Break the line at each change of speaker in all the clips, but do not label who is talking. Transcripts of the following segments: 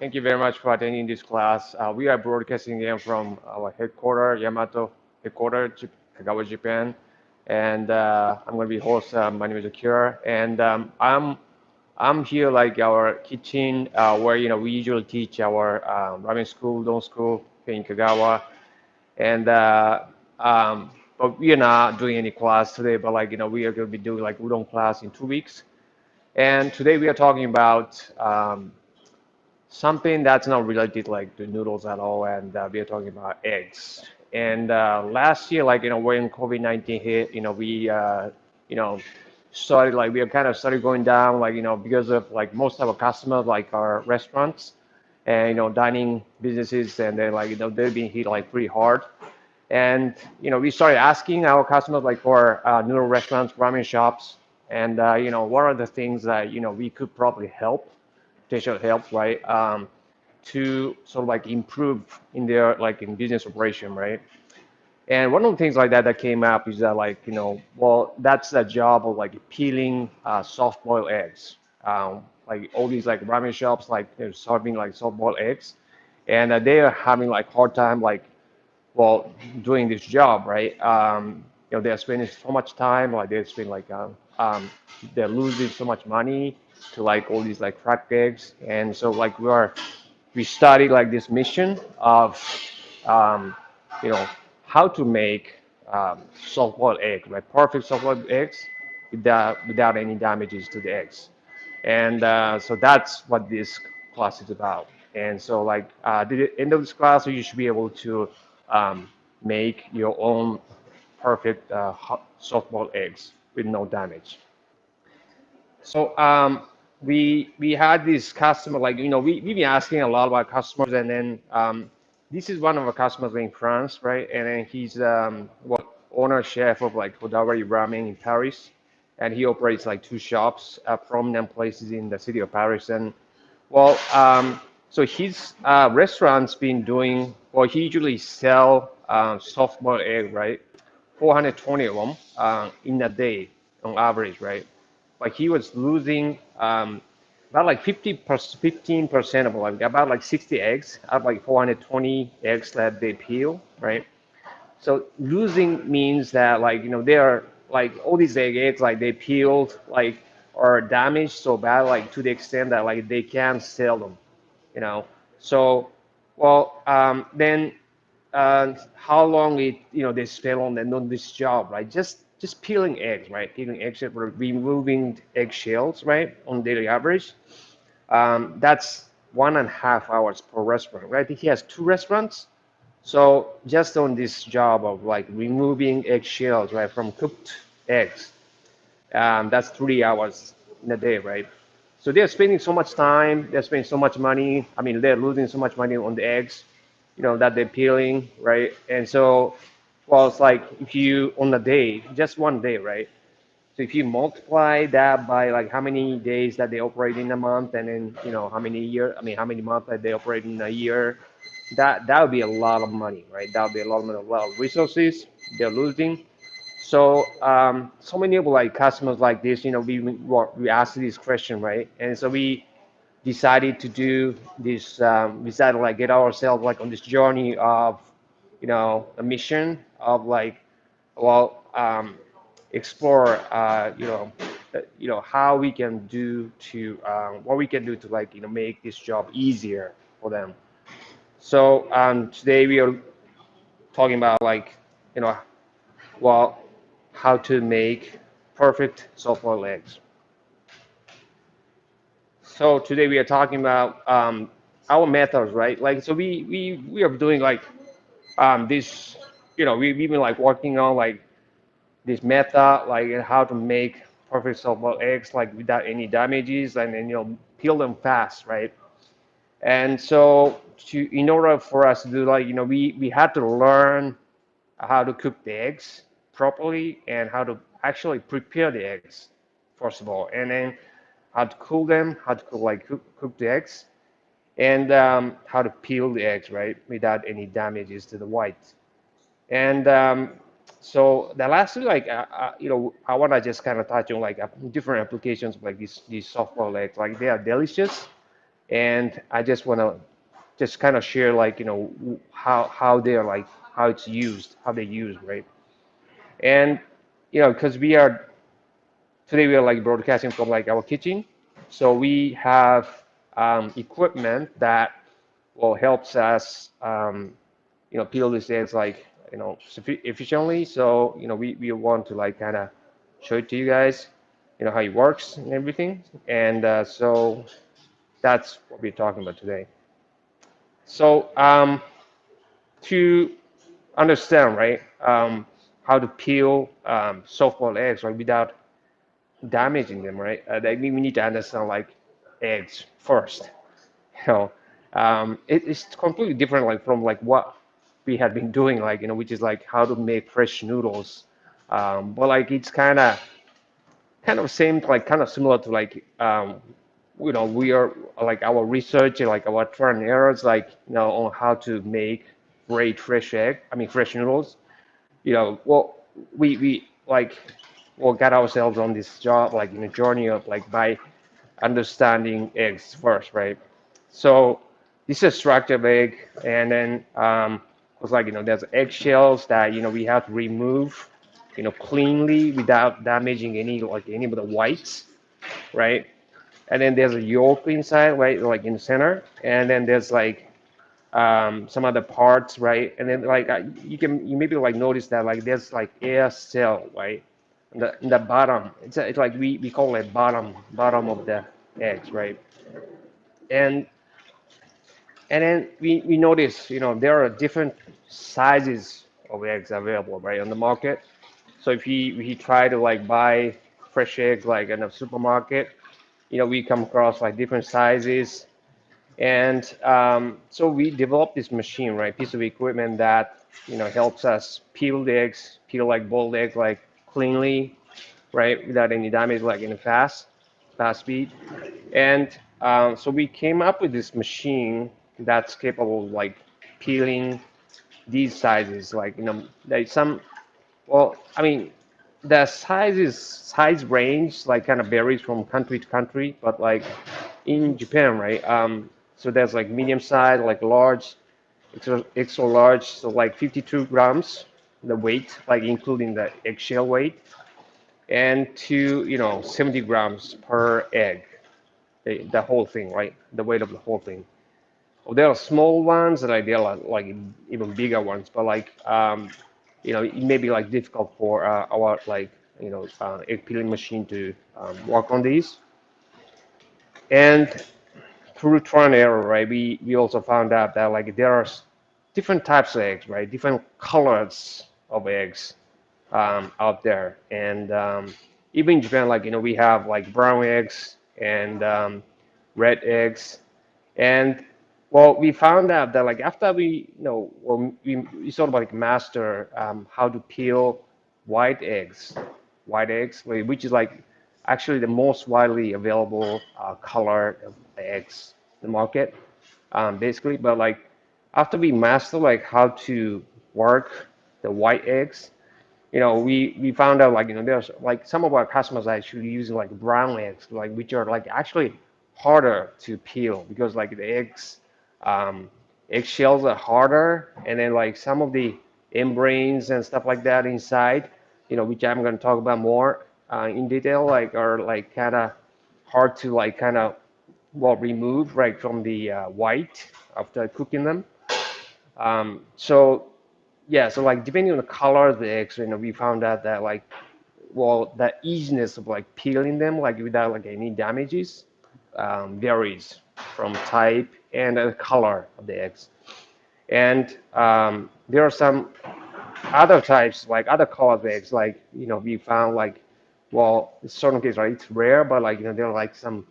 Thank you very much for attending this class. We are broadcasting here from our headquarters, Yamato headquarters, Kagawa, Japan. And I'm going to be host. My name is Akira, and I'm here like our kitchen where we usually teach our ramen school, don school here in Kagawa. And but we are not doing any class today. But we are going to be doing like udon class in 2 weeks. And today we are talking about something that's not related like to noodles at all, and we are talking about eggs. And last year, when COVID-19 hit, you know, started like we are kind of started going down, because of like most of our customers like our restaurants and dining businesses, and then they've been hit like pretty hard. And we started asking our customers like for noodle restaurants, ramen shops, and what are the things that we could probably help potential help, right? To sort of like improve in their like in business operation, right? And one of the things like that that came up is that well, that's the job of like peeling soft-boiled eggs. Like all these like ramen shops, like they're serving like soft-boiled eggs, and they are having like hard time like well doing this job, right? They're spending so much time, like they're spending they're losing so much money to like all these like cracked eggs, and so like we studied like this mission of um, you know how to make soft-boiled eggs, right? Perfect soft-boiled eggs without any damages to the eggs, and so that's what this class is about. And so at the end of this class, you should be able to um, make your own perfect soft-boiled eggs with no damage. So we had this customer, we've been asking a lot about customers, and then this is one of our customers in France, right? And then he's owner chef of like Hodawari Ramen in Paris, and he operates like two shops, prominent places in the city of Paris. And well, so his restaurant's been doing, well, he usually sell soft-boiled egg, right? 420 of them in a day on average, right? Like he was losing about like 15% of like about like 60 eggs out of like 420 eggs that they peel, right? So losing means that they are like all these eggs like they peeled like or damaged so bad like to the extent that like they can't sell them, you know. So well then how long they spend on this job, right? Just peeling eggs, right? Peeling eggs, removing eggshells, right? On daily average, that's 1.5 hours per restaurant, right? He has two restaurants, so just on this job of like removing eggshells, right, from cooked eggs, that's 3 hours in a day, right? So they're spending so much time, they're spending so much money. I mean, they're losing so much money on the eggs, that they're peeling, right? And so, well, it's like if you on a day, just one day, right? So if you multiply that by like how many days that they operate in a month, and then how many year, I mean how many months that they operate in a year, that would be a lot of money, right? That would be a lot of money, a lot of resources they're losing. So so many of like customers like this, we asked this question, right? And so we decided to do this. We decided to like get ourselves like on this journey of, a mission of like, well, explore, how we can do to what we can do to like make this job easier for them. So today we are talking about like, you know, well, how to make perfect soft-boiled eggs. So today we are talking about our methods, right? Like, so we are doing like this, we've been like working on like this method, like how to make perfect soft-boiled eggs, like without any damages, and then peel them fast, right? And so in order for us to do like, we had to learn how to cook the eggs properly and how to actually prepare the eggs first of all, and then how to cool them, how to cook the eggs, and how to peel the eggs, right, without any damages to the white. And so the last two, I want to just kind of touch on like different applications of like these soft-boiled eggs. Like they are delicious, and I just want to just kind of share like how they're like how it's used, how they use, right? And because today we are like broadcasting from like our kitchen, so we have equipment that will helps us peel these eggs like efficiently. So we want to like kind of show it to you guys, how it works and everything. And so that's what we're talking about today. So to understand, right, how to peel soft-boiled eggs, right, without damaging them, right? We need to understand like eggs first. You know, it's completely different like from like what we had been doing, like which is like how to make fresh noodles. But like it's kind of same, like kind of similar to like we are like our research and like our trial and errors, like on how to make great fresh egg. I mean fresh noodles. Well, we like well got ourselves on this job like in a journey of like by understanding eggs first, right? So this is a structured egg, and then was like there's eggshells that we have to remove cleanly without damaging any of the whites, right? And then there's a yolk inside, right, like in the center, and then there's like some other parts, right? And then like you maybe like notice that like there's like air cell, right? In the bottom, it's like we call it bottom of the eggs, right? And and then we notice there are different sizes of eggs available, right, on the market. So if you try to like buy fresh eggs like in a supermarket, we come across like different sizes. And so we developed this machine, right, piece of equipment that helps us peel the eggs, peel like boiled eggs like cleanly, right, without any damage, like in a fast speed. And so we came up with this machine that's capable of like peeling these sizes, like like some. Well, I mean, the size range like kind of varies from country to country, but like in Japan, right? So there's like medium size, like large, extra large, so like 52 grams, the weight, like including the eggshell weight, and to 70 grams per egg, the whole thing, right? The weight of the whole thing. Well, there are small ones, like there are like even bigger ones, but like it may be like difficult for our like egg peeling machine to work on these. And through trial and error, right, we also found out that like there are different types of eggs, right, different colors of eggs out there, and even in Japan, like we have like brown eggs and red eggs, and well, we found out that like after well, we sort of like master how to peel white eggs, which is like actually the most widely available color of eggs in the market, basically. But like after we master like how to work the white eggs, we found out like there's like some of our customers are actually using like brown eggs, like which are like actually harder to peel because like the um, eggshells are harder, and then like some of the membranes and stuff like that inside, which I'm going to talk about more in detail, like are like kind of hard to like kind of well remove right from the white after cooking them. So yeah, so like depending on the color of the eggs, we found out that like well the easiness of like peeling them like without like any damages varies from type and the color of the eggs. And there are some other types like other colored eggs like we found like well in certain cases right it's rare but like there are like some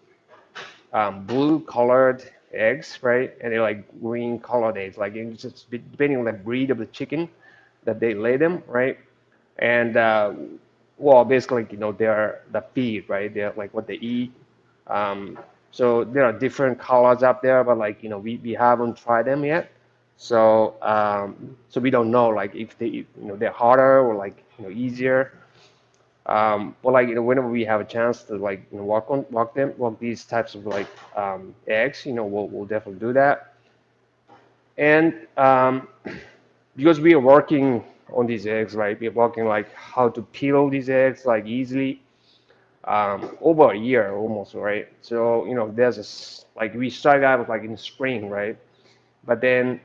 blue colored eggs, right? And they're like green colored eggs, like it's just depending on the breed of the chicken that they lay them, right? And well, basically, they're the feed, right? They're like what they eat. Um, so there are different colors out there, but like we haven't tried them yet. So so we don't know like if they're harder or like easier. But like whenever we have a chance to like walk these types of like eggs, we'll definitely do that. And because we are working on these eggs, right? We're working like how to peel these eggs like easily over a year almost, right? So there's like we started out like in spring, right? But then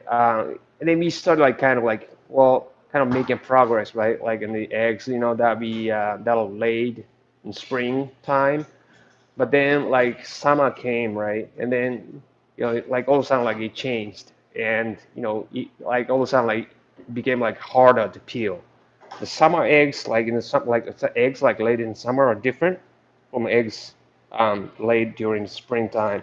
we started like kind of like kind of making progress, right? Like in the eggs, that we that are laid in springtime. But then like summer came, right? And then like all of a sudden like it changed, and like all of a sudden like it became like harder to peel. The summer eggs, like in the summer, like the eggs like laid in summer are different from eggs laid during springtime.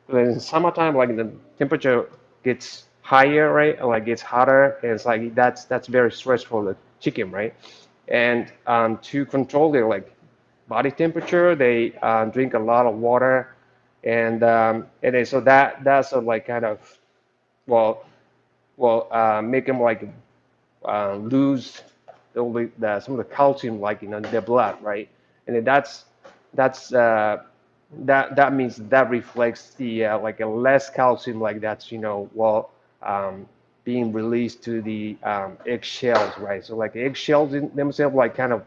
But in summertime, like the temperature gets higher, right? Or like gets hotter, and it's like that's very stressful for the chicken, right? And to control their like body temperature, they drink a lot of water, and then so that's sort of like kind of well make them like lose some of the calcium like in their blood, right? And then that's that means that reflects the like a less calcium like that's um, being released to the eggshells, right? So like eggshells in themselves like kind of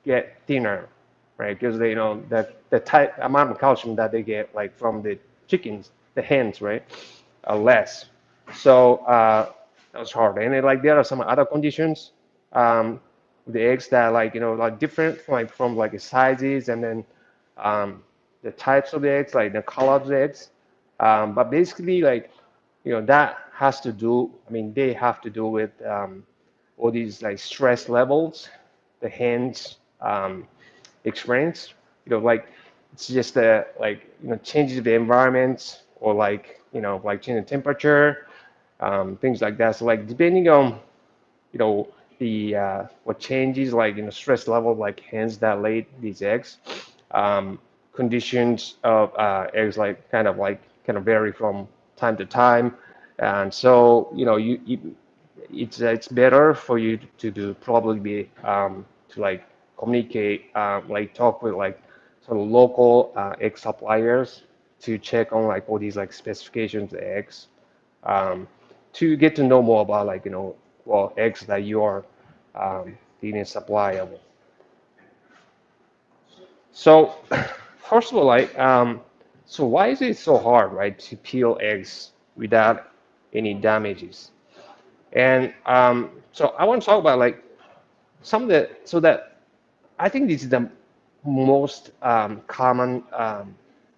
get thinner, right? Because they the type amount of calcium that they get like from the chickens, the hens, right, are less. So that was hard. And then, like there are some other conditions with the eggs that like like different from like the sizes and then um, the types of the eggs, like the color of the eggs. But basically, like that has to do. I mean, they have to do with all these like stress levels the hens experience. Like it's just like changes the environment or like like changing the temperature, things like that. So like depending on you know the what changes like stress level like hens that lay these eggs, um, conditions of eggs like kind of vary from time to time, and so it's better for you to do probably be to like communicate like talk with like sort of local egg suppliers to check on like all these like specifications of eggs um, to get to know more about like eggs that you are getting a supply of. So first of all, like so why is it so hard, right, to peel eggs without any damages? And so I want to talk about like some of the so that I think this is the most common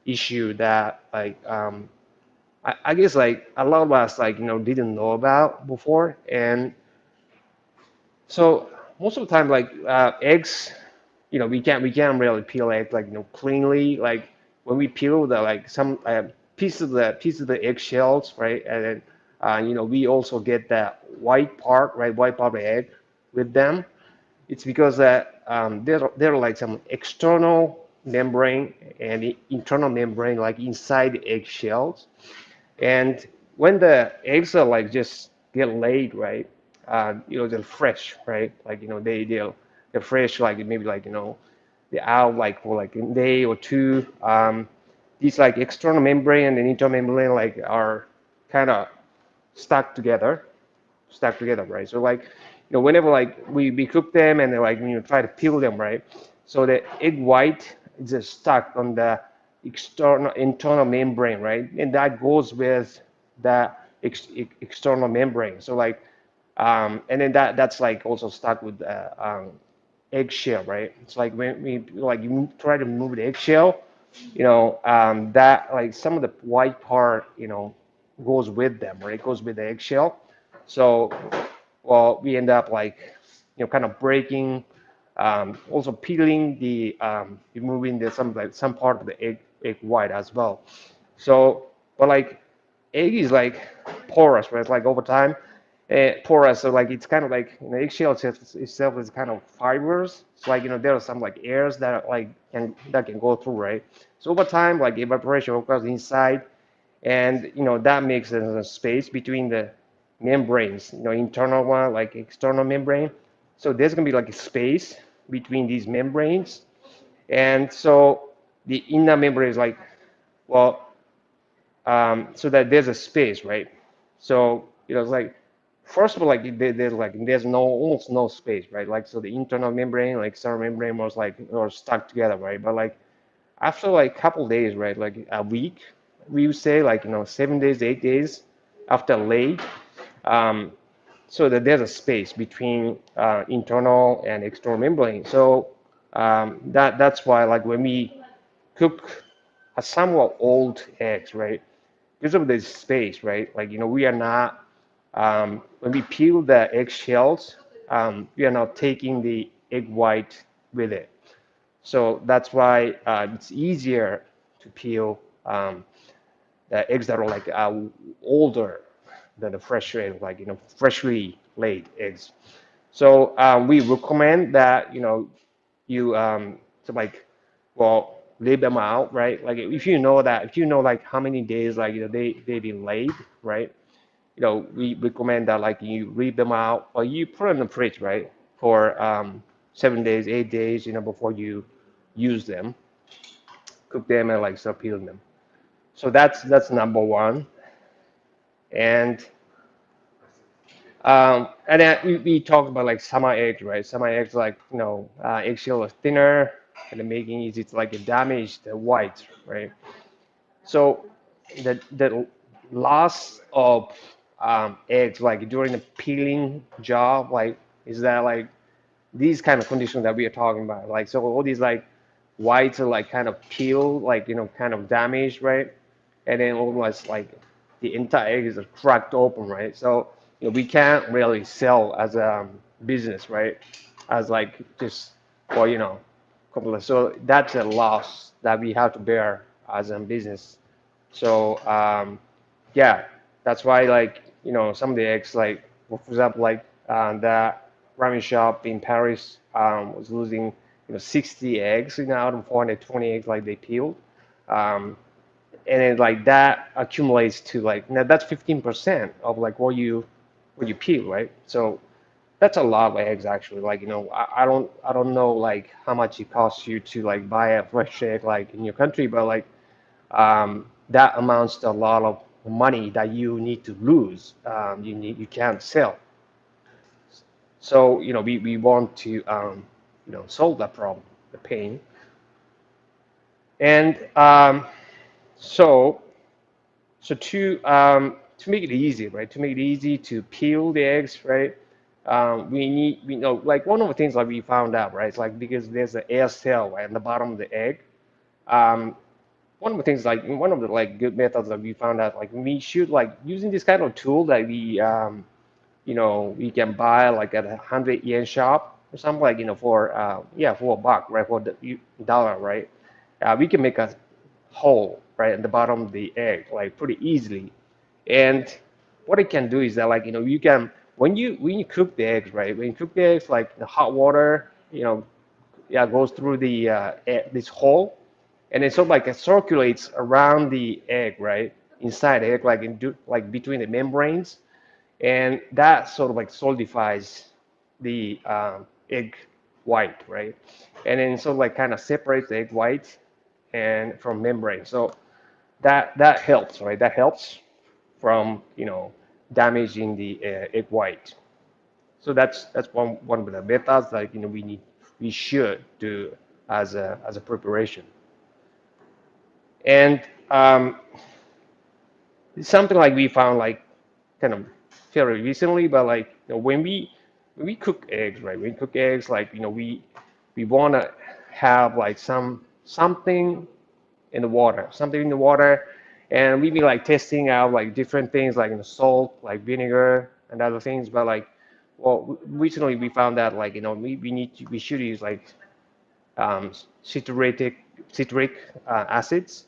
issue that like I guess like a lot of us like didn't know about before, and so most of the time like eggs, we can't really peel eggs like cleanly. Like when we peel the like some piece of the eggshells, right, and then we also get that white part, right, white part of the egg with them. It's because that there are like some external membrane and the internal membrane like inside the eggshells. And when the eggs are like just get laid, right? They're fresh, right? Like they're fresh, like maybe like they're out like for like a day or two. These like external membrane and internal membrane like are kind of stuck together, right? So like, whenever like we cook them and then like try to peel them, right? So the egg white is just stuck on the external internal membrane, right? And that goes with the external membrane. So like, and then that's like also stuck with eggshell, right? It's like when we like you try to remove the eggshell, that like some of the white part, goes with them, right? It goes with the eggshell. So, well, we end up like, kind of breaking, also peeling removing some part of the egg white as well. So, but like egg is like porous, right? It's like over time, porous. So like it's kind of like eggshell itself is kind of fibers. It's like there are some like airs that like can go through, right? So over time, like evaporation occurs inside, and that makes a space between the membranes, internal one like external membrane. So there's gonna be like a space between these membranes. And so the inner membrane is like, well, so that there's a space, right? So, it's like, first of all, like there's no almost no space, right? Like, so the internal membrane, like external membrane was like, or stuck together, right? But like after like couple days, right? Like a week, we would say like, 7 days, 8 days after lay, um, so that there's a space between internal and external membrane. So that's why like when we cook a somewhat old eggs, right? Because of this space, right? Like, we are not, when we peel the eggshells, we are not taking the egg white with it. So that's why it's easier to peel the eggs that are like older than the fresh eggs, like, freshly laid eggs. So we recommend that, you to like, well, lay them out, right? Like if you know like how many days like, they've been laid, right? We recommend that like you read them out or you put it in the fridge, right? For 7 days, 8 days, before you use them, cook them and like start peeling them. So that's number one. And and then we talked about like summer eggs, right? Summer eggs, like, eggshell is thinner and making easy to like damage the white, right? So the loss of eggs, like during the peeling job, like, is that like these kind of conditions that we are talking about, like, so all these like whites are like kind of peel, like, kind of damaged, right? And then almost like the entire egg is cracked open, right? So, we can't really sell as a business, right? As like just, well, so that's a loss that we have to bear as a business. So yeah, that's why like, some of the eggs, like, for example, like the ramen shop in Paris was losing, 60 eggs, out of 420 eggs like they peeled. Um, and then like that accumulates to like, now that's 15% of like what you peel, right? So that's a lot of eggs actually. Like, I don't know like how much it costs you to like buy a fresh egg like in your country, but like that amounts to a lot of money that you need to lose. You can't sell. So, we want to solve that problem, the pain. And so to make it easy, right? To make it easy to peel the eggs, right? We know like one of the things that we found out, right? It's like because there's an air cell right at the bottom of the egg. Um, One of the things like one of the like good methods that we found out, like we should like using this kind of tool that we can buy like at a 100 yen shop or something, like, for yeah, for a buck, right? For the dollar, right? We can make a hole right at the bottom of the egg like pretty easily. And what it can do is that, like, you can, when you cook the eggs, right? When you cook the eggs, like the hot water, yeah, goes through the this hole, and it sort of like it circulates around the egg, right? Inside the egg, like like between the membranes, and that sort of like solidifies the egg white, right? And then sort of like kind of separates the egg white and from membrane. So that helps, right? That helps from damaging the egg white. So that's one of the methods that we should do as a preparation. And it's something like we found like kind of fairly recently, but like, when we cook eggs, right? When we cook eggs, like, we want to have like something in the water, something in the water, and we be like testing out like different things like salt, like vinegar and other things. But like, well, recently we found that like, we should use like um, citric acids.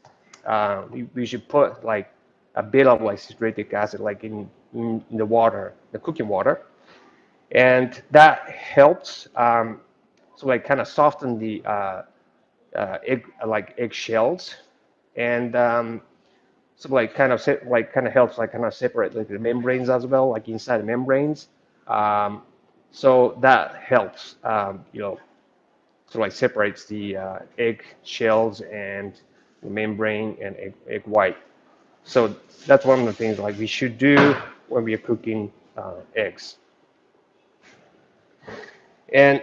We should put like a bit of like citric acid like in the water, the cooking water, and that helps so like kind of soften the egg shells, and so like kind of helps like kind of separate like the membranes as well, like inside the membranes. Um, so that helps, so like separates the egg shells and the membrane and egg white. So that's one of the things like we should do when we are cooking eggs. And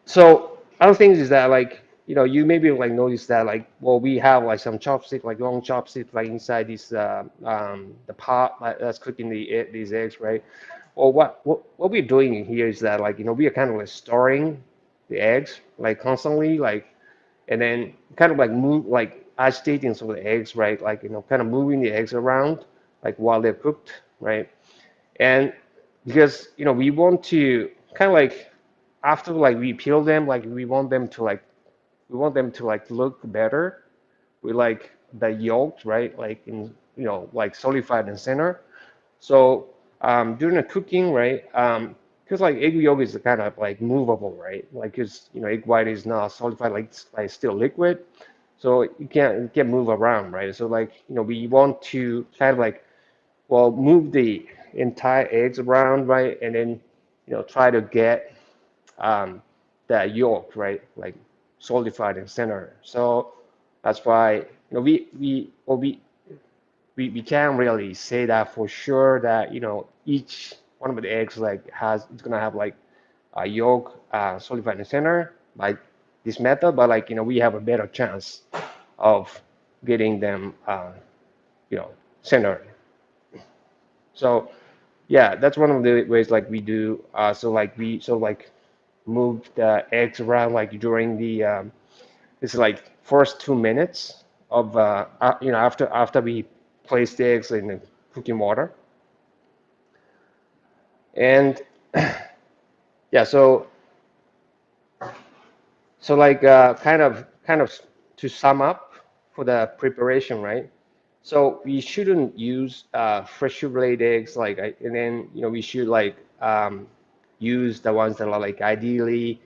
so other things is that like you maybe like notice that like well we have like some chopstick like long chopstick like inside this the pot that's cooking these eggs, right? Well, what we're doing here is that like we are kind of like stirring the eggs like constantly like and then kind of like move like agitating some of the eggs, right? Like kind of moving the eggs around like while they're cooked, right? And because we want to kind of like after like we peel them like we want them to like look better with like the yolk, right? Like in like solidified in center. So during the cooking, right? Because like egg yolk is kind of like movable, right? Like because egg white is not solidified, like still liquid, so you can't move around, right? So like we want to kind of like well move the entire eggs around, right? And then try to get um, that yolk, right? Like solidified in center. So that's why we can't really say that for sure that each one of the eggs like has it's gonna have like a yolk solidified in the center like this method, but like we have a better chance of getting them centered. So yeah, that's one of the ways like we do. So like we so like move the eggs around like during the it's like first 2 minutes of after we place the eggs in the cooking water. And yeah, so like kind of to sum up for the preparation, right? So we shouldn't use freshly laid eggs like and then we should like use the ones that are like ideally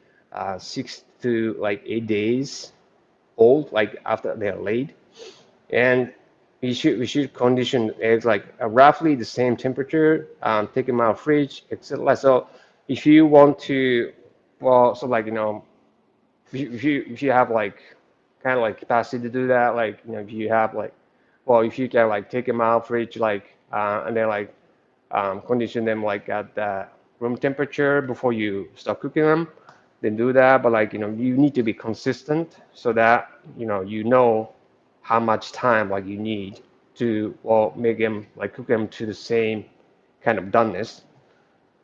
6 to like 8 days old like after they're laid. And we should condition eggs like roughly the same temperature, take them out of fridge, etc. So if you want to, well, so like if you have like kind of like capacity to do that, like if you have like, well, if you can like take them out of fridge like and then like condition them like at the room temperature before you start cooking them, then do that. But like you need to be consistent so that you know how much time like you need to well make them like cook them to the same kind of doneness.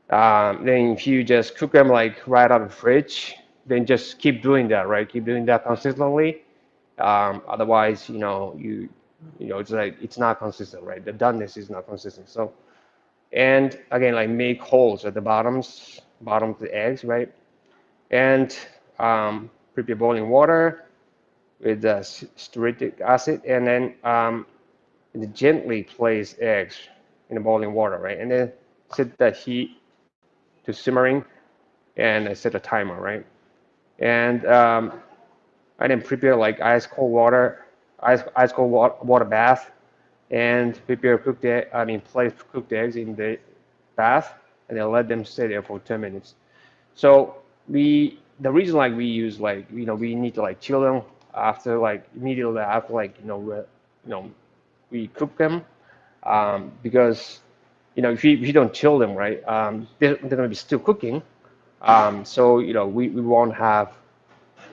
Then if you just cook them like right out of the fridge, then just keep doing that, right? Keep doing that consistently. Otherwise, it's like it's not consistent, right? The doneness is not consistent. So and again like make holes at the bottom of the eggs, right? And prepare boiling water with stearic acid, and then gently place eggs in the boiling water, right? And then set the heat to simmering and set a timer, right? And I then prepare like ice cold water bath, and prepare place cooked eggs in the bath, and then let them stay there for 10 minutes. So the reason like we use like we need to like chill them after like immediately after like we cook them, because if you don't chill them, right, they're gonna be still cooking. So we won't have,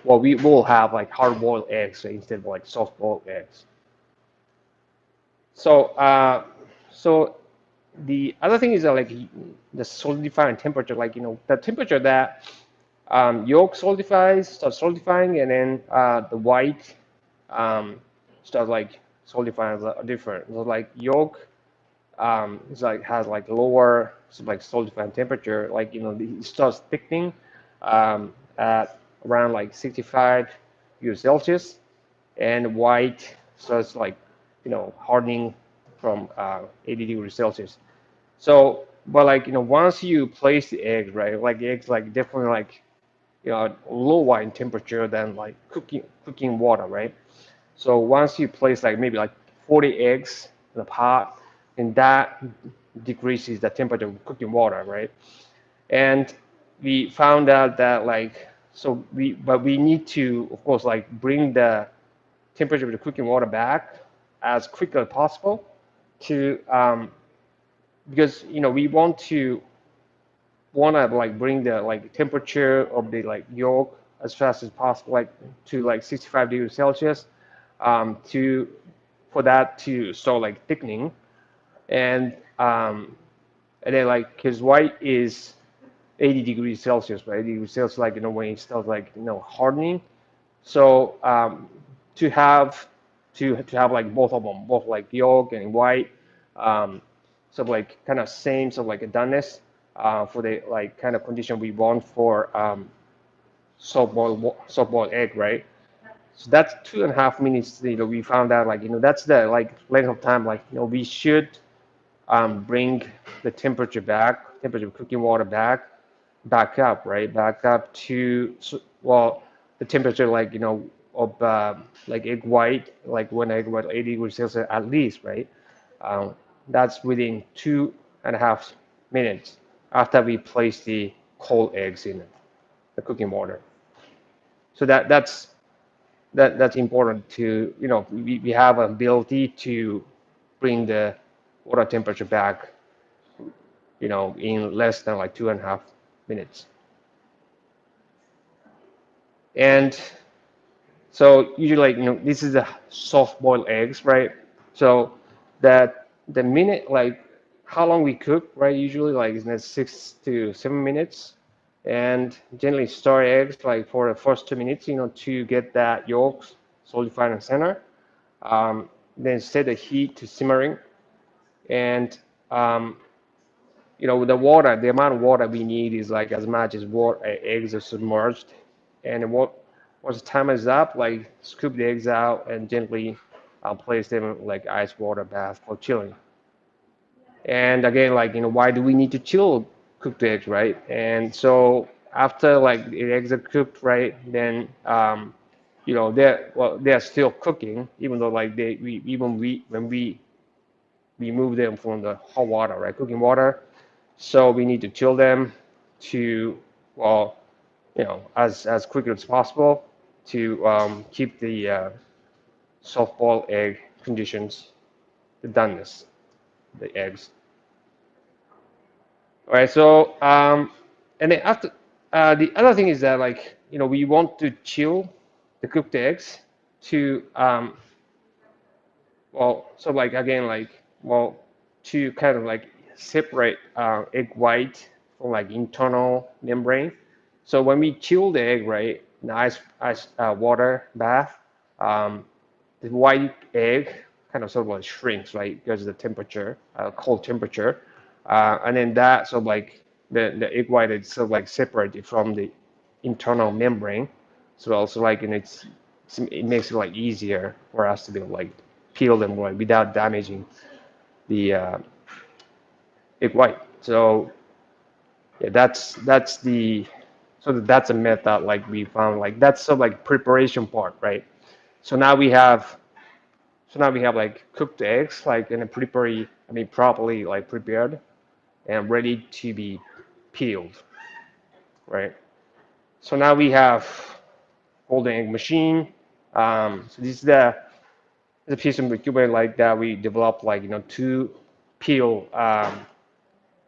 well, we will have like hard boiled eggs instead of like soft boiled eggs. So so the other thing is that like the solidifying temperature, like the temperature that yolk starts solidifying, and then the white um, starts like solidifying are different. So like yolk is like has like lower like solidifying temperature, like it starts thickening at around like 65 degrees Celsius, and white starts like hardening from 80 degrees Celsius. So, but like once you place the eggs, right, like the eggs like definitely like lower in temperature than like cooking water, right? So once you place like maybe like 40 eggs in a pot, and that decreases the temperature of cooking water, right? And we found out that like So but we need to, of course, like bring the temperature of the cooking water back as quickly as possible to because we want to like bring the like temperature of the like yolk as fast as possible, like to like 65 degrees Celsius, to for that to start like thickening, and um, and then like because white is 80 degrees Celsius, right? 80 degrees Celsius, like when it starts like hardening. So to have to have like both of them, both like yolk and white, um, sort of like kind of same sort of like a doneness for the like kind of condition we want for soft boiled egg, right? So that's 2.5 minutes. We found out like that's the like length of time like we should bring the temperature of cooking water back up, right? Back up to well, the temperature like of like egg white, like when egg white 80 degrees Celsius at least, right? Um, that's within 2.5 minutes after we place the cold eggs in the cooking water. So that's important to we have an ability to bring the water temperature back in less than like 2.5 minutes. And so usually like this is the soft boiled eggs, right? So that the minute like how long we cook, right? Usually like it's 6 to 7 minutes, and generally stir eggs like for the first 2 minutes, to get that yolks solidified in the center. Then set the heat to simmering, and the amount of water we need is like as much as water eggs are submerged. And once the time is up, like scoop the eggs out and gently place them in like ice water bath for chilling. And again, like why do we need to chill cooked eggs, right? And so after like the eggs are cooked, right, then they're still cooking, even though like we when we remove them from the hot water, right, cooking water. So we need to chill them to, well, as quickly as possible to keep the soft-boiled egg conditions, the doneness, the eggs. All right. So and then after the other thing is that like we want to chill the cooked eggs to well, so like again, like well, to kind of like separate egg white from like internal membrane. So when we chill the egg, right, in ice water bath, um, the white egg kind of sort of like shrinks, right, because of the temperature, cold temperature, and then that sort of like the egg white is sort of like separated from the internal membrane. So also like it makes it like easier for us to be like peel them like without damaging the egg white. So yeah, that's a method like we found like that's sort of like preparation part, right? So now we have like cooked eggs like in a properly like prepared and ready to be peeled, right? So now we have golden egg machine. So this is the piece of equipment like that we developed like to peel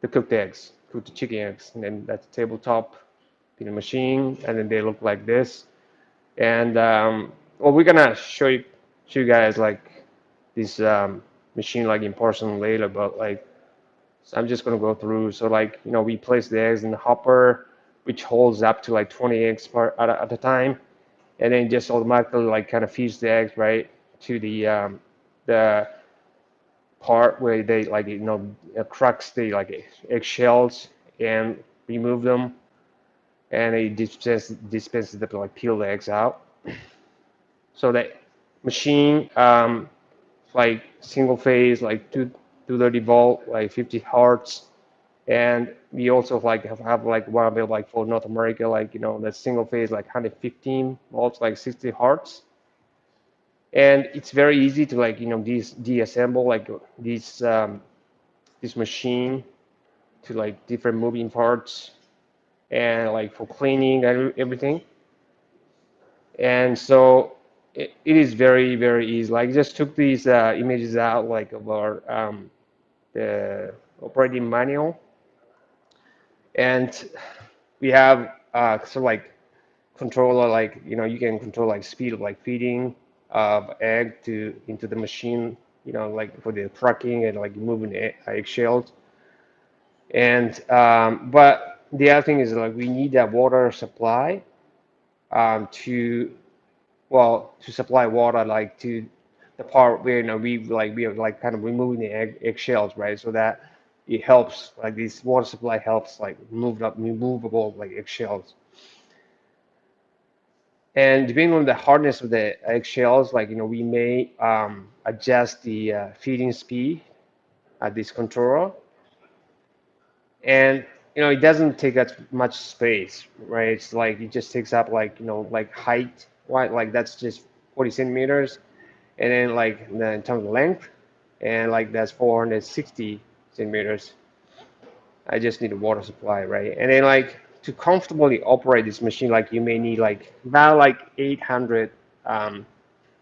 the cooked eggs, cooked chicken eggs, and then that's tabletop peeling machine, and then they look like this. And well, we're gonna show you guys like this machine like in person later, but like so I'm just gonna go through. So like we place the eggs in the hopper, which holds up to like 20 eggs at a time, and then just automatically like kind of feeds the eggs right to the part where they like cracks the like eggshells and remove them, and it dispenses the like peel the eggs out. So that machine like single phase like 230 volt like 50 hertz, and we also like have like one available like for North America like the single phase like 115 volts like 60 hertz. And it's very easy to like deassemble like this machine to like different moving parts and like for cleaning and everything. And so it is very, very easy. Like just took these images out like of our the operating manual, and we have so like controller like you can control like speed of like feeding of egg to into the machine, like for the trucking and like moving eggshells. And but the other thing is like we need that water supply to to supply water like to the part where we are like kind of removing the eggshells, right? So that it helps like this water supply helps like move up removable like eggshells. And depending on the hardness of the eggshells, like we may adjust the feeding speed at this controller. And it doesn't take that much space, right? It's like it just takes up like like height, right? Like that's just 40 centimeters, and then like in terms of length, and like that's 460 centimeters. I just need a water supply, right? And then like to comfortably operate this machine, like you may need like about like 800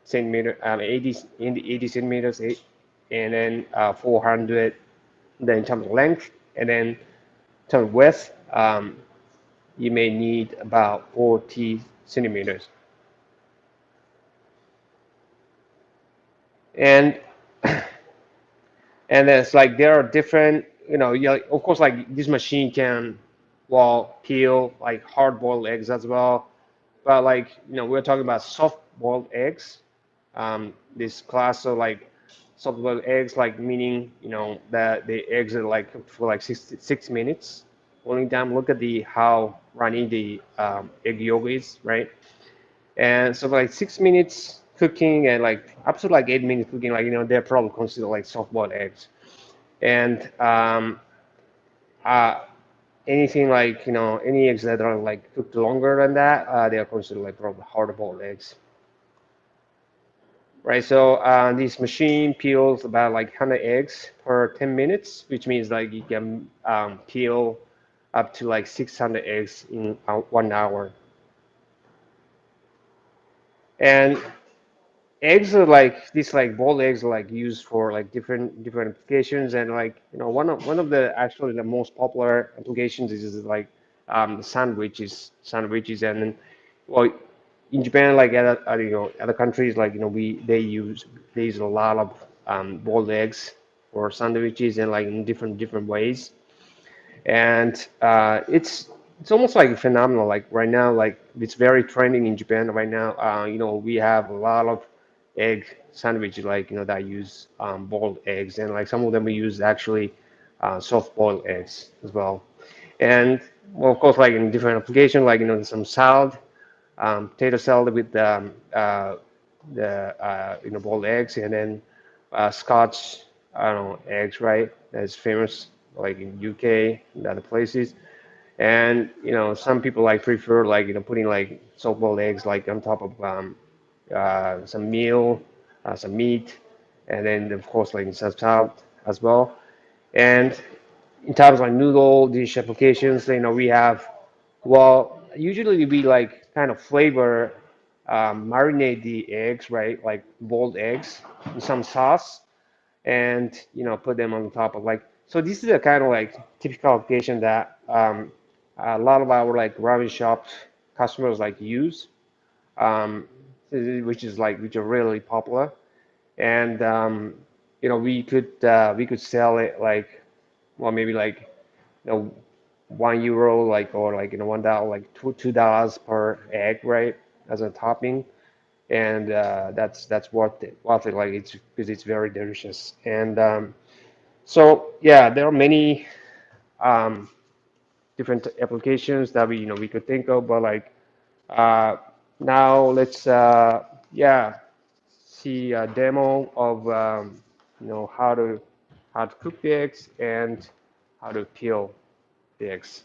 centimeter, 80 in the 80 centimeters, and then 400. Then in terms of length, and then in terms of width, you may need about 40 centimeters. And and it's like there are different, yeah, of course, like this machine can, peel like hard-boiled eggs as well. But like, we're talking about soft-boiled eggs. This class of like soft-boiled eggs, like meaning, that the eggs are like cooked for like 6 minutes. Only time, look at the how runny the egg yolk is, right? And so like 6 minutes cooking and like up to like 8 minutes cooking, like they're probably considered like soft-boiled eggs. And uh, anything like any eggs that are like cooked longer than that, they are considered like probably hard-boiled eggs, right? So this machine peels about like 100 eggs per 10 minutes, which means like you can peel up to like 600 eggs in 1 hour. And eggs are like these like boiled eggs are like used for like different applications. And like one of the actually the most popular applications is like sandwiches. And then, well, in Japan, like other countries, like we they use a lot of boiled eggs for sandwiches and like in different ways. And it's almost like phenomenal. Like right now, like it's very trending in Japan right now. We have a lot of egg sandwiches, like that use boiled eggs, and like some of them we use actually soft boiled eggs as well. And well, of course, like in different applications, like some salad, potato salad with the boiled eggs, and then Scotch, I don't know, eggs, right? That's famous like in UK and other places. And some people like prefer like putting like soft-boiled eggs like on top of some meal, some meat, and then of course like some salad as well. And in terms of noodle dish applications, we have, usually we like kind of flavor, marinate the eggs, right? Like boiled eggs in some sauce, and put them on top of like. So this is a kind of like typical application that a lot of our like ramen shop customers like use, um, which are really popular. And we could sell it like, maybe like you know €1 like, or like $1, like $2 per egg, right, as a topping. And that's worth it, like it's because it's very delicious. And so yeah, there are many um, different applications that we could think of. But like uh, now let's yeah, see a demo of how to cook the eggs and how to peel the eggs.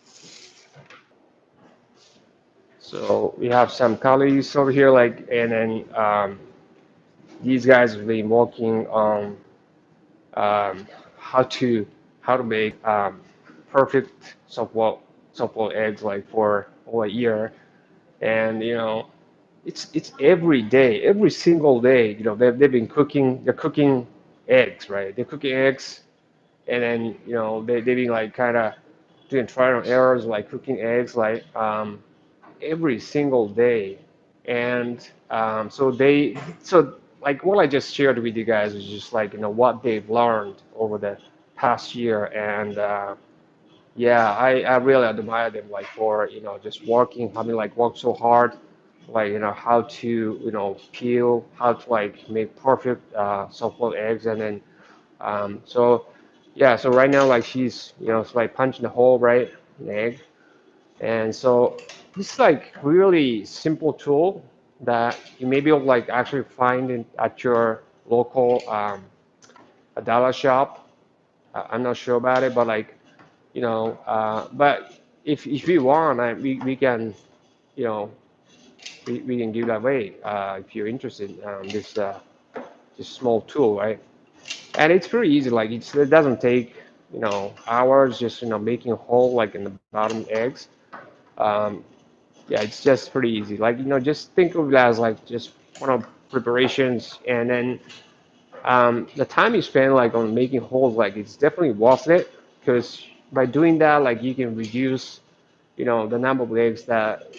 So we have some colleagues over here, like, and then these guys have been working on um, how to make perfect softball eggs like for over a year. And it's every day, every single day. They've been cooking. They're cooking eggs, right? They're cooking eggs, and then they've been like kind of doing trial and errors, like cooking eggs, like every single day. And so like what I just shared with you guys is just like what they've learned over the past year, and yeah, I really admire them like for just working, having like worked so hard, like how to peel, how to like make perfect soft-boiled eggs, and then so yeah, so right now like she's it's like punching the hole, right, in the egg. And so this is like really simple tool that you may be able to like actually find at your local a dollar shop. I'm not sure about it, but like but if you want, we can you know we can give that away if you're interested. This small tool, right? And it's pretty easy. Like it doesn't take hours. Just making a hole like in the bottom eggs. Um, yeah, it's just pretty easy. Like just think of it as like just one of preparations, and then the time you spend like on making holes, like it's definitely worth it because by doing that, like you can reduce the number of eggs that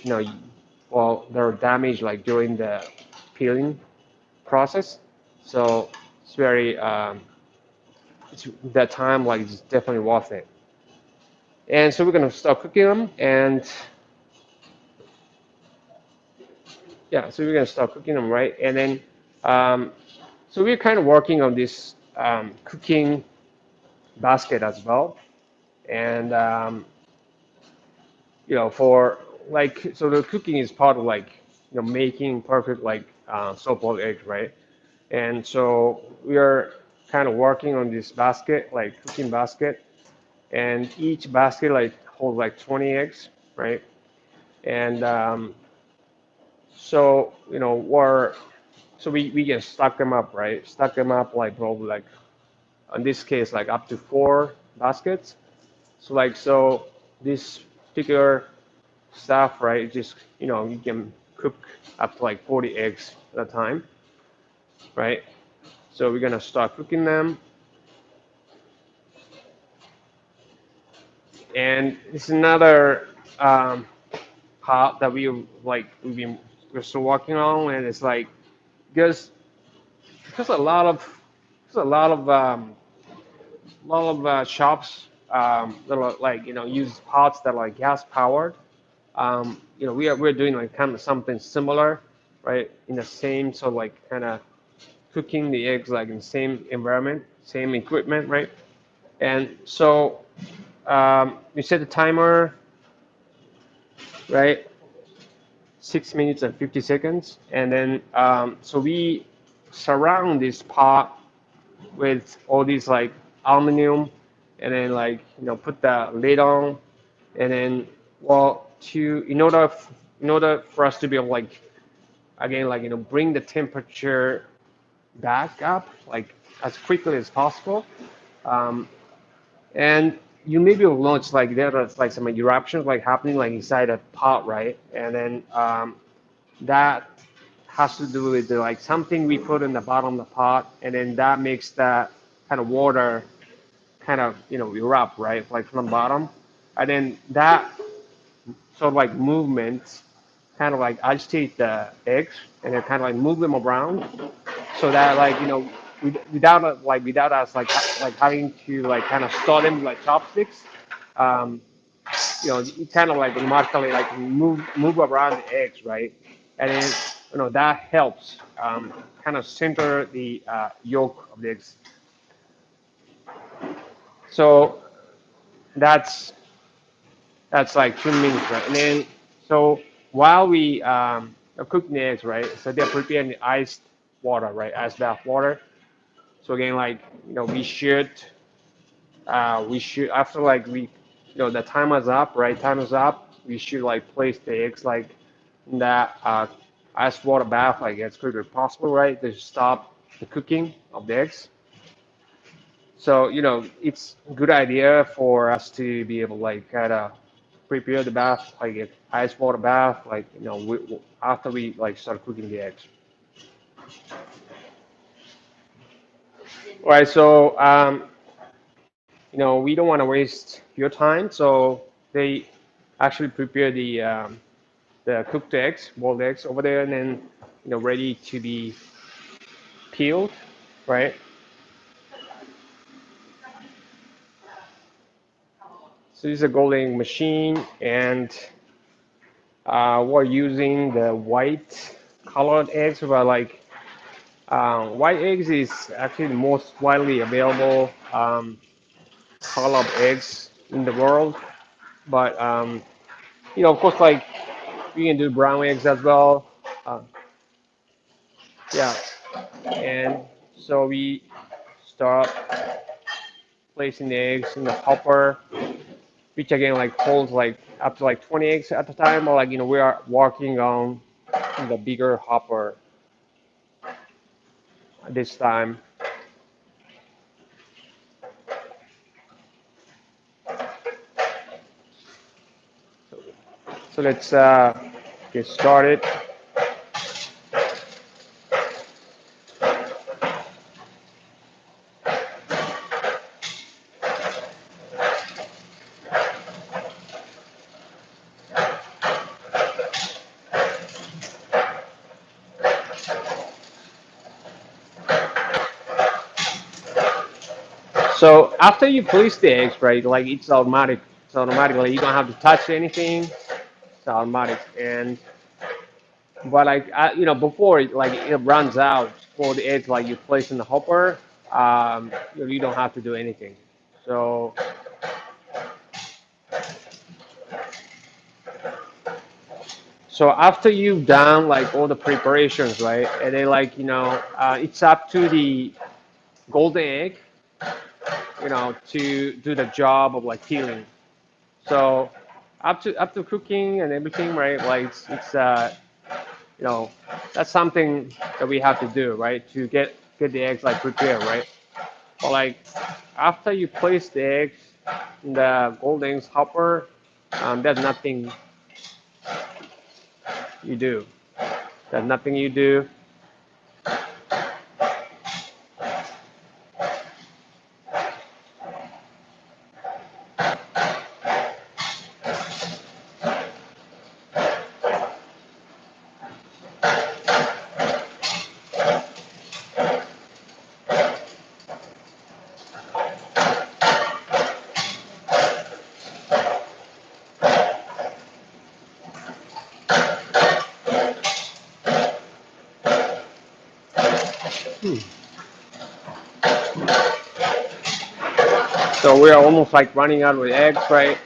well they're damaged like during the peeling process. So it's very it's that time like it's definitely worth it. And so we're gonna start cooking them, and yeah, so we're gonna start cooking them, right? And then um, so we're kind of working on this cooking basket as well, and for like so the cooking is part of like making perfect like soft-boiled eggs, right? And so we are kind of working on this basket, like cooking basket, and each basket like holds like 20 eggs, right? And so we're so we can stack them up, right? Stack them up like probably like in this case like up to 4 baskets. So like so this particular stuff, right? Just you can cook up to like 40 eggs at a time, right? So we're gonna start cooking them, and it's another part that we're still working on, and it's like because because a lot of there's a lot of shops that are like use pots that are like gas powered. We're doing like kind of something similar, right? In the same sort of like kind of cooking the eggs like in the same environment, same equipment, right? And so we set the timer, right? 6 minutes and 50 seconds, and then so we surround this pot with all these like aluminum, and then like put the lid on, and then well to in order for us to be able like again like bring the temperature back up like as quickly as possible. Um, and you maybe will notice like there's like some eruptions like happening like inside a pot, right? And then that has to do with like something we put in the bottom of the pot, and then that makes that kind of water kind of erupt, right? Like from the bottom, and then that sort of like movement kind of like agitate the eggs, and then kind of like move them around so that like without us like having to like kind of store them with like chopsticks. um, you kind of like automatically like move around the eggs, right? And then that helps kind of center the yolk of the eggs. So that's that's like 2 minutes, right? And then so while we are cooking the eggs, right? So they're preparing the iced water, right? Ice bath water. So again, like we should after like we the time is up, right? Time is up. We should like place the eggs like in that ice water bath like as quickly as possible, right? To stop the cooking of the eggs. So it's a good idea for us to be able like kind of prepare the bath, like a ice water bath, like after we like start cooking the eggs. All right, so we don't want to waste your time, so they actually prepare the cooked eggs, boiled eggs over there, and then ready to be peeled, right? So this is a golden machine, and we're using the white colored eggs, but like white eggs is actually the most widely available colored eggs in the world. But of course, like we can do brown eggs as well. Uh, yeah, and so we start placing the eggs in the hopper, which again like holds like up to like 20 eggs at a time, or like we are working on the bigger hopper this time. So let's get started. So after you place the eggs, right, like it's automatic. It's automatic. Like you don't have to touch anything. It's automatic. And but like before like it runs out for the eggs, like you place in the hopper, you don't have to do anything. So after you've done like all the preparations, right, and then like it's up to the golden egg, to do the job of like peeling. So up to cooking and everything, right? Like it's you know that's something that we have to do, right? To get the eggs like prepared, right? But like after you place the eggs in the golden eggs hopper, there's nothing you do. There's nothing you do. So we are almost like running out of eggs, right?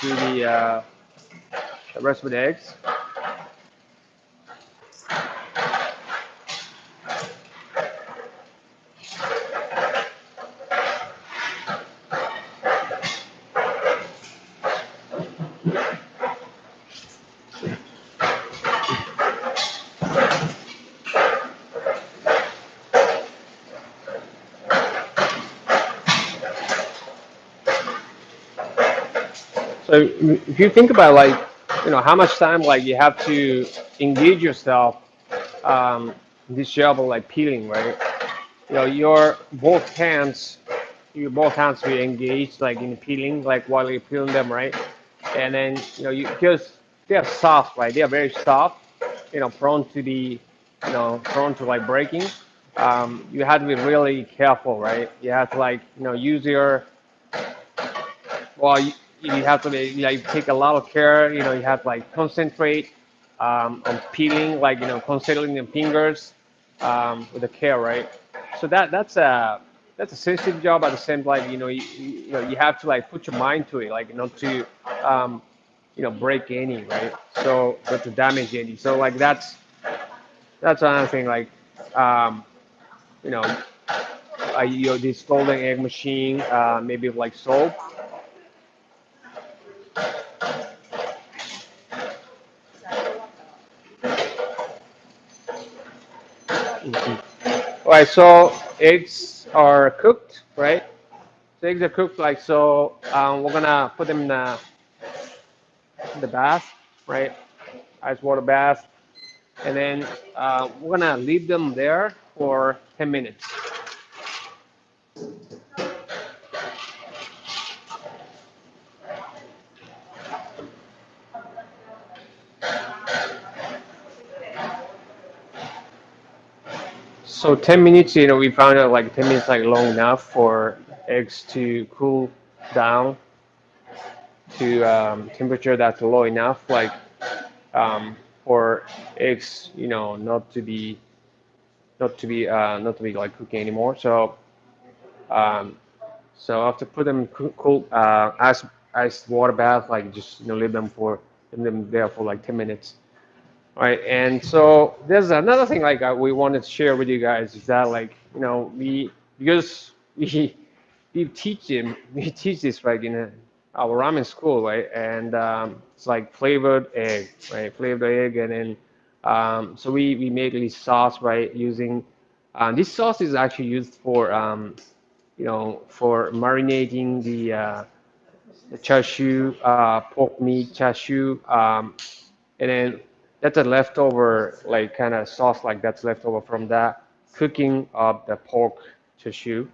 We do the rest of the eggs. So if you think about like how much time like you have to engage yourself in this job of like peeling, right? Your both hands, your both hands will engage like in peeling, like while you're peeling them, right? And then you because they're soft, right? They are very soft, prone to the, prone to like breaking. You have to be really careful, right? You have to like use your well, you have to like take a lot of care. You have to like concentrate on peeling, like concentrating the fingers with the care, right? So that's a sensitive job. At the same time, you have to like put your mind to it, like not to um, break any, right? So not to damage any. So like that's another thing. Like you know, this golden egg machine, maybe with like salt. All right, so eggs are cooked, right? the eggs are cooked like so. We're gonna put them in the bath, right? Ice water bath, and then we're gonna leave them there for 10 minutes. So 10 minutes, we found out like 10 minutes like long enough for eggs to cool down to temperature that's low enough, like um, for eggs, not to be like cooking anymore. Um, so after put them cool ice water bath, like just leave them there for like 10 minutes. Right, and so there's another thing like we wanted to share with you guys is that like we because we teach this like in our ramen school, right? And it's like flavored egg, right? Flavored egg, and then so we make this sauce, right? Using this sauce is actually used for for marinating the chashu, pork meat chashu, and then that's a leftover like kind of sauce like that's leftover from that cooking of the pork chashu.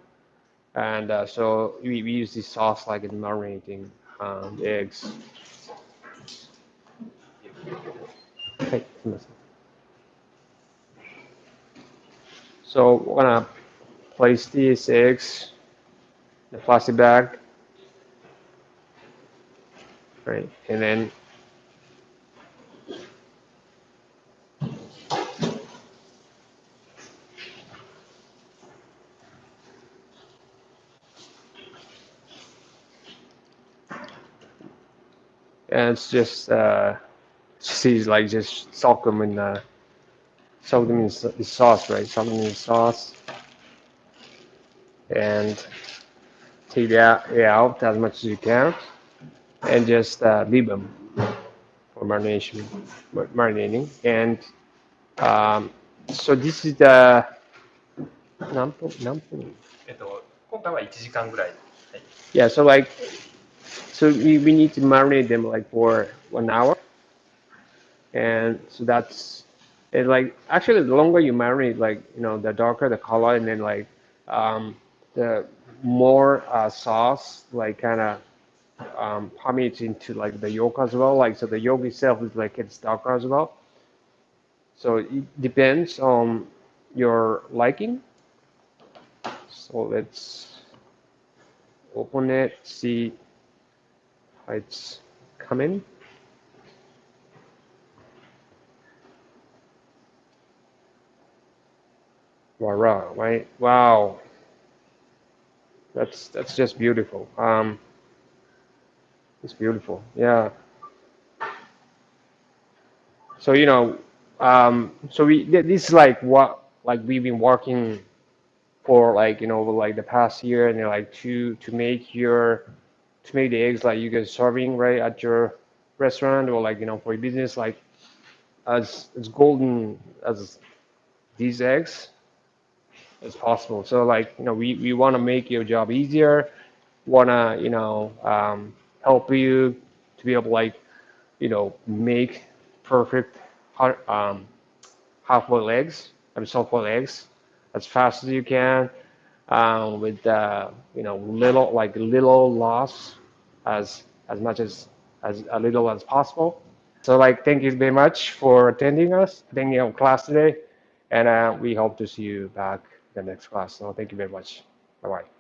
And so we use this sauce like in marinating the eggs. Okay. So we're gonna place these eggs in the plastic bag, right? And then it's just like just soak them in the sauce, right? Soak them in the sauce and take it out as much as you can, and just leave them for marinating. And um, so this is the 何分
今回は1時間ぐらい。はい。
Yeah, so like, so we need to marinate them like for 1 hour, and so that's it. Like actually, the longer you marinate, like the darker the color, and then like the more sauce like kind of permeates into like the yolk as well. Like so, the yolk itself is like it's darker as well. So it depends on your liking. So let's open it, see how it's coming. Voila, right? Wow, that's just beautiful. It's beautiful. Yeah. So so this is like what like we've been working for like like the past year, and like to make the eggs like you guys serving right at your restaurant, or like for your business, like as golden as these eggs as possible. So like we want to make your job easier, want to help you to be able to like make perfect um, hard-boiled eggs, I mean soft-boiled eggs, as fast as you can, with little loss, as much as a little as possible. So like thank you very much for attending our class today, and we hope to see you back in the next class. So thank you very much. Bye bye.